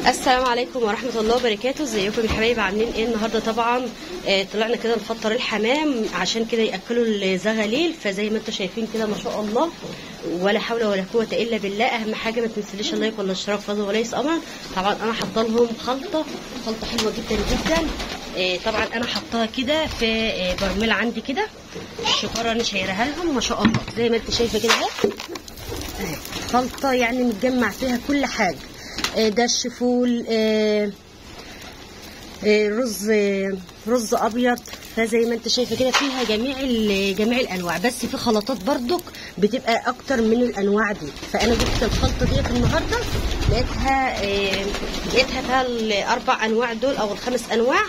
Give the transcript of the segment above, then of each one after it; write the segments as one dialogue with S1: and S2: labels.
S1: السلام عليكم ورحمة الله وبركاته. ازيكم يا حبايبي؟ عاملين ايه النهارده؟ طبعا طلعنا كده نفطر الحمام عشان كده ياكلوا الزغاليل. فزي ما انتم شايفين كده ما شاء الله ولا حول ولا قوة الا بالله. اهم حاجة ما تنسليش اللايك ولا الاشتراك فضل وليس امر. طبعا انا حاطه لهم خلطة حلوة جدا جدا. طبعا انا حطاها كده في برميل عندي كده. الشطارة انا شايرها لهم ما شاء الله زي ما انت شايفه كده اهي. خلطة يعني متجمع فيها كل حاجة. دش فول، رز ابيض. فزي ما انت شايفه كده فيها جميع الانواع، بس في خلطات بردك بتبقى اكتر من الانواع دي. فانا جبت الخلطه ديت النهارده لقيتها فيها الاربع انواع دول او الخمس انواع.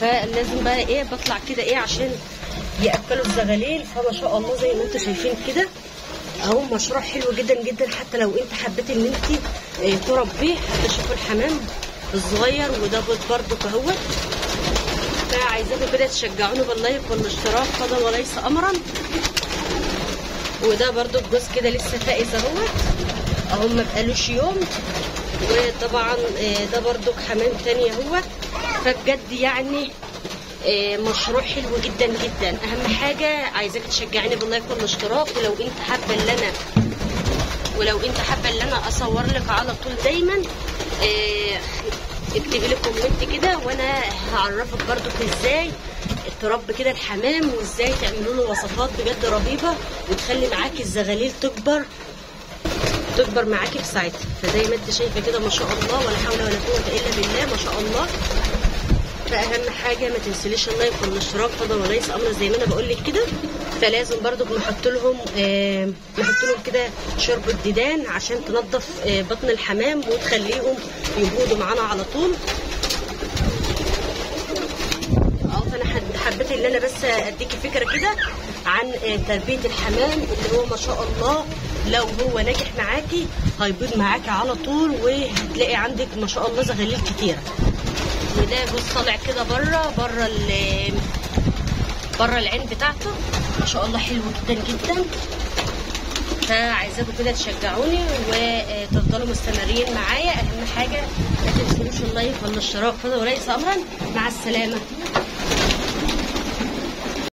S1: فلازم بقى ايه بطلع كده ايه عشان ياكلوا الزغاليل. فما شاء الله زي ما انتم شايفين كده اهو مشروع حلو جدا جدا. حتى لو انت حبيت ان انت تربيه هتشوفوا الحمام الصغير وده برضك اهوت. فعايزاكم كده تشجعوني باللايك والاشتراك فضل وليس امرا. وده برضك جوز كده لسه فائز اهوت اهو ما بقالوش يوم. وطبعا ده برضك حمام تاني اهوت. فبجد يعني مشروع حلو جدا جدا. اهم حاجه عايزاك تشجعيني باللايك والاشتراك. ولو انت حابه ان انا اصور لك على طول دايما اكتبي لي كومنت كده وانا هعرفك برضو ازاي تربي كده الحمام وازاي تعملوا له وصفات بجد رهيبه وتخلي معاكي الزغاليل تكبر معاكي في ساعتها. فزي ما انت شايفه كده ما شاء الله ولا حول ولا قوه الا بالله ما شاء الله. فاهم حاجه ما تنسليش اللايك والاشتراك فضل وليس امر زي ما انا بقول لك كده. فلازم برضو نحط لهم كده شوربه ديدان عشان تنظف بطن الحمام وتخليهم يبودوا معانا على طول. فانا حبيت ان انا بس اديكي فكره كده عن تربيه الحمام اللي هو ما شاء الله لو هو ناجح معاكي هيبيض معاكي على طول وهتلاقي عندك ما شاء الله زغاليل كتيره. وده جوز طالع كده بره العين بتاعته ما شاء الله حلو جدا جدا. فعايزاكم كده تشجعوني وتفضلوا مستمرين معايا. اهم حاجه ما تنسوش اللايك والاشتراك فضل وليس امرا. مع السلامه.